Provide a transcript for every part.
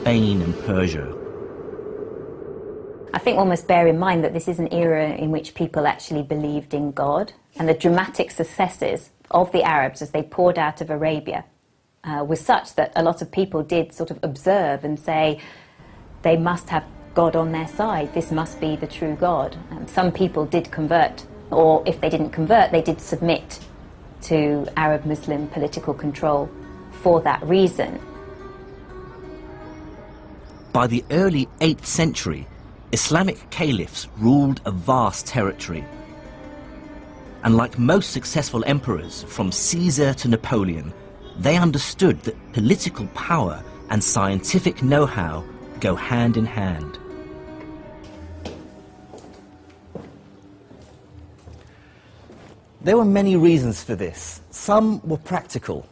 Spain and Persia. I think one must bear in mind that this is an era in which people actually believed in God, and the dramatic successes of the Arabs as they poured out of Arabia was such that a lot of people did sort of observe and say they must have God on their side, this must be the true God. Some people did convert, or if they didn't convert, they did submit to Arab-Muslim political control for that reason. By the early 8th century, Islamic caliphs ruled a vast territory. And like most successful emperors, from Caesar to Napoleon, they understood that political power and scientific know-how go hand in hand. There were many reasons for this. Some were practical.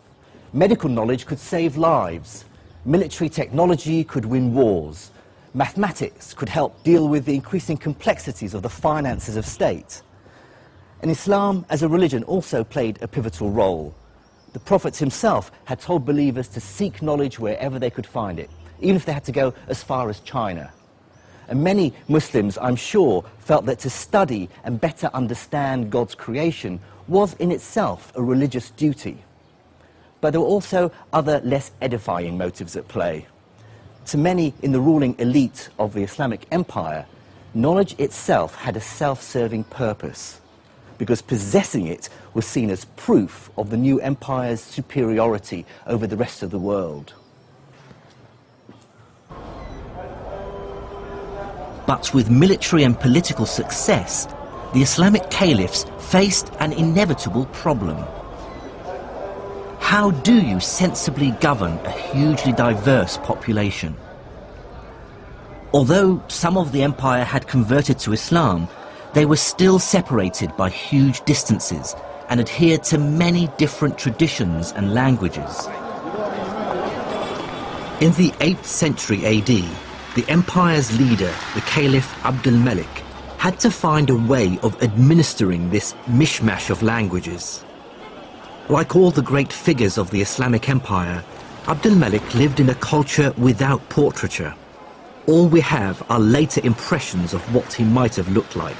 Medical knowledge could save lives. Military technology could win wars. Mathematics could help deal with the increasing complexities of the finances of state. And Islam as a religion also played a pivotal role. The Prophet himself had told believers to seek knowledge wherever they could find it, even if they had to go as far as China. And many Muslims, I'm sure, felt that to study and better understand God's creation was in itself a religious duty. But there were also other less edifying motives at play. To many in the ruling elite of the Islamic Empire, knowledge itself had a self-serving purpose, because possessing it was seen as proof of the new empire's superiority over the rest of the world. But with military and political success, the Islamic caliphs faced an inevitable problem. How do you sensibly govern a hugely diverse population? Although some of the empire had converted to Islam, they were still separated by huge distances and adhered to many different traditions and languages. In the 8th century AD, the empire's leader, the Caliph Abdul Malik, had to find a way of administering this mishmash of languages. Like all the great figures of the Islamic Empire, Abdul Malik lived in a culture without portraiture. All we have are later impressions of what he might have looked like.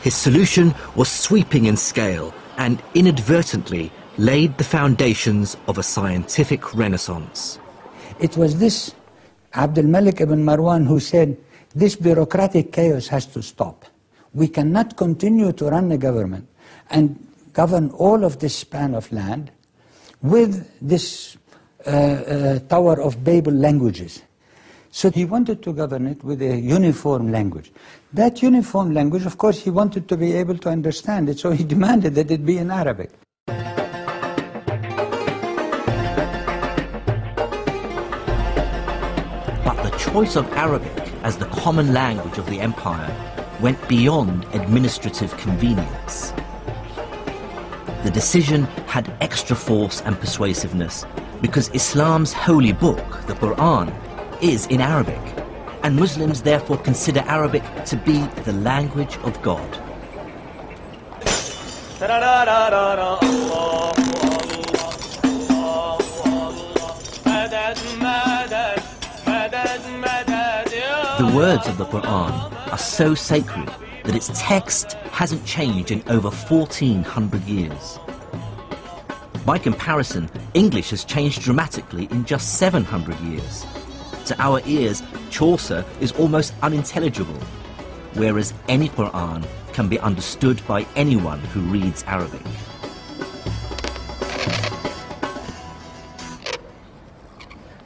His solution was sweeping in scale and inadvertently laid the foundations of a scientific renaissance. It was this Abdul Malik ibn Marwan who said, this bureaucratic chaos has to stop. We cannot continue to run a government and govern all of this span of land with this Tower of Babel languages. So he wanted to govern it with a uniform language. That uniform language, of course, he wanted to be able to understand it, so he demanded that it be in Arabic. But the choice of Arabic as the common language of the empire went beyond administrative convenience. The decision had extra force and persuasiveness because Islam's holy book, the Quran, is in Arabic, and Muslims therefore consider Arabic to be the language of God. The words of the Quran are so sacred that its text hasn't changed in over 1400 years. By comparison, English has changed dramatically in just 700 years. To our ears, Chaucer is almost unintelligible, whereas any Quran can be understood by anyone who reads Arabic.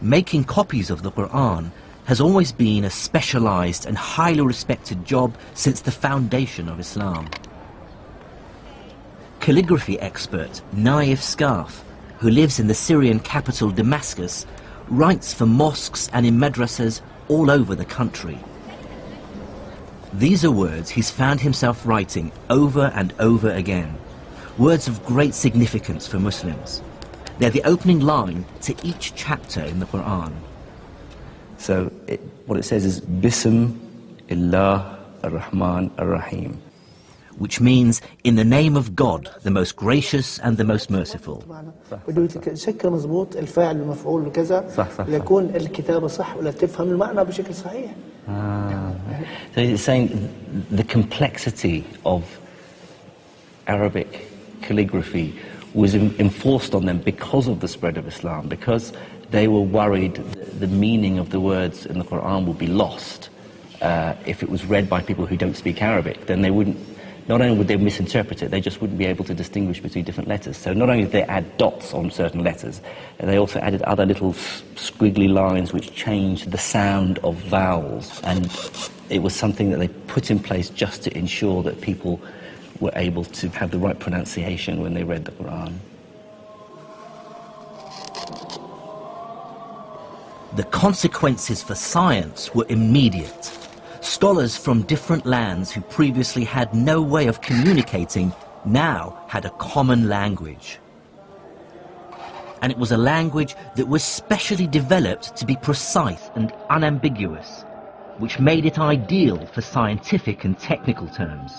Making copies of the Quran has always been a specialized and highly respected job since the foundation of Islam. Calligraphy expert Naif Scarf, who lives in the Syrian capital Damascus, writes for mosques and in madrasas all over the country. These are words he's found himself writing over and over again, words of great significance for Muslims. They're the opening line to each chapter in the Quran. So what it says is, Bism illah ar-Rahman ar-Rahim. which means in the name of God, the most gracious and the most merciful. بده شكل مضبوط الفاعل المفعول بكذا يكون الكتابة صح ولا تفهم المعنى بشكل صحيح. So it's saying the complexity of Arabic calligraphy was enforced on them because of the spread of Islam, because they were worried the meaning of the words in the Quran would be lost if it was read by people who don't speak Arabic. Then they wouldn't, not only would they misinterpret it, they just wouldn't be able to distinguish between different letters. So not only did they add dots on certain letters, they also added other little squiggly lines which changed the sound of vowels. And it was something that they put in place just to ensure that people were able to have the right pronunciation when they read the Quran. The consequences for science were immediate. Scholars from different lands who previously had no way of communicating now had a common language. And it was a language that was specially developed to be precise and unambiguous, which made it ideal for scientific and technical terms.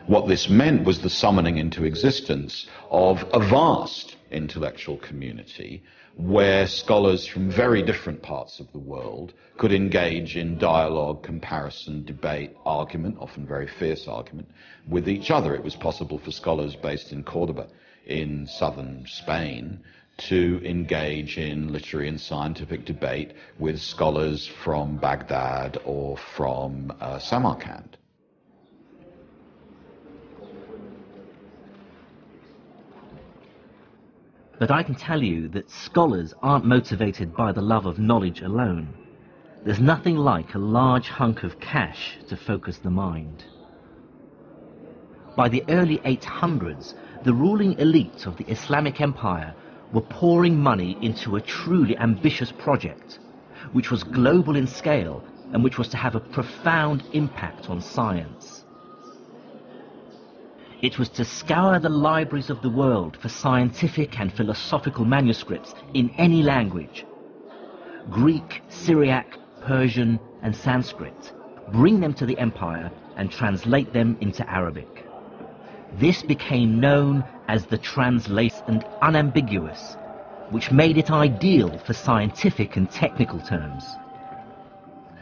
What this meant was the summoning into existence of a vast intellectual community where scholars from very different parts of the world could engage in dialogue, comparison, debate, argument, often very fierce argument, with each other. It was possible for scholars based in Cordoba in southern Spain to engage in literary and scientific debate with scholars from Baghdad or from Samarkand. But I can tell you that scholars aren't motivated by the love of knowledge alone. There's nothing like a large hunk of cash to focus the mind. By the early 800s, the ruling elite of the Islamic Empire were pouring money into a truly ambitious project, which was global in scale and which was to have a profound impact on science. It was to scour the libraries of the world for scientific and philosophical manuscripts in any language: Greek, Syriac, Persian and Sanskrit, bring them to the empire and translate them into Arabic. This became known as the translate and unambiguous, which made it ideal for scientific and technical terms.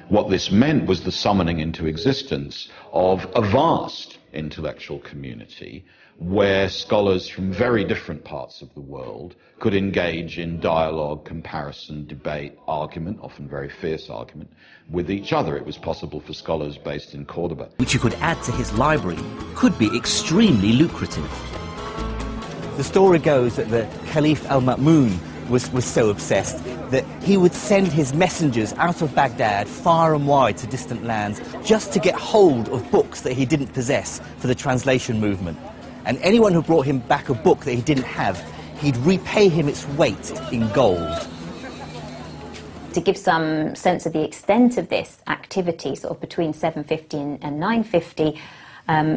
What this meant was the summoning into existence of a vast intellectual community where scholars from very different parts of the world could engage in dialogue, comparison, debate, argument, often very fierce argument, with each other. It was possible for scholars based in Cordoba, which you could add to his library, could be extremely lucrative. The story goes that the Caliph al-Ma'mun was so obsessed that he would send his messengers out of Baghdad far and wide to distant lands just to get hold of books that he didn't possess for the translation movement. And anyone who brought him back a book that he didn't have, he'd repay him its weight in gold. To give some sense of the extent of this activity, sort of between 750 and 950,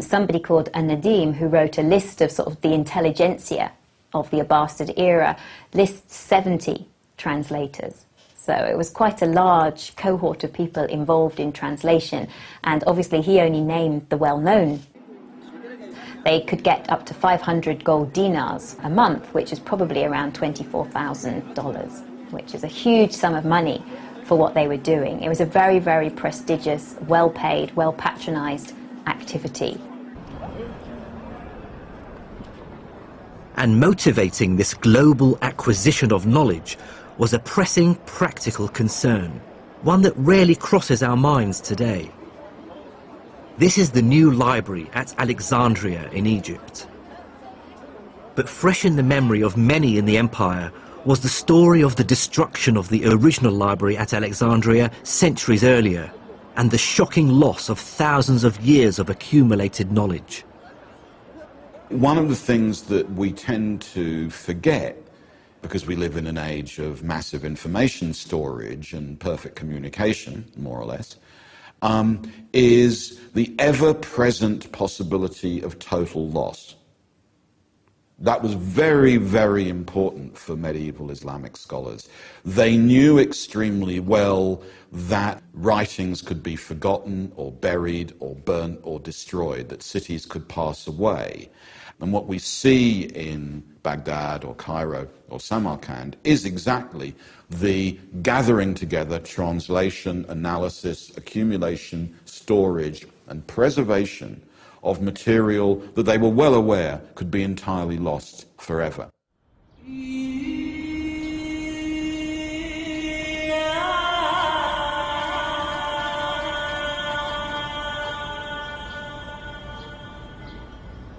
somebody called An-Nadim, who wrote a list of sort of the intelligentsia of the Abbasid era, lists 70 translators. So it was quite a large cohort of people involved in translation, and obviously he only named the well-known. They could get up to 500 gold dinars a month, which is probably around $24,000, which is a huge sum of money for what they were doing. It was a very, very prestigious, well-paid, well-patronized activity. And motivating this global acquisition of knowledge was a pressing practical concern, one that rarely crosses our minds today. This is the new library at Alexandria in Egypt. But fresh in the memory of many in the empire was the story of the destruction of the original library at Alexandria centuries earlier, and the shocking loss of thousands of years of accumulated knowledge. One of the things that we tend to forget, because we live in an age of massive information storage and perfect communication, more or less, is the ever-present possibility of total loss. That was very, very important for medieval Islamic scholars. They knew extremely well that writings could be forgotten or buried or burnt or destroyed, that cities could pass away. And what we see in Baghdad or Cairo or Samarkand is exactly the gathering together, translation, analysis, accumulation, storage, and preservation of material that they were well aware could be entirely lost forever.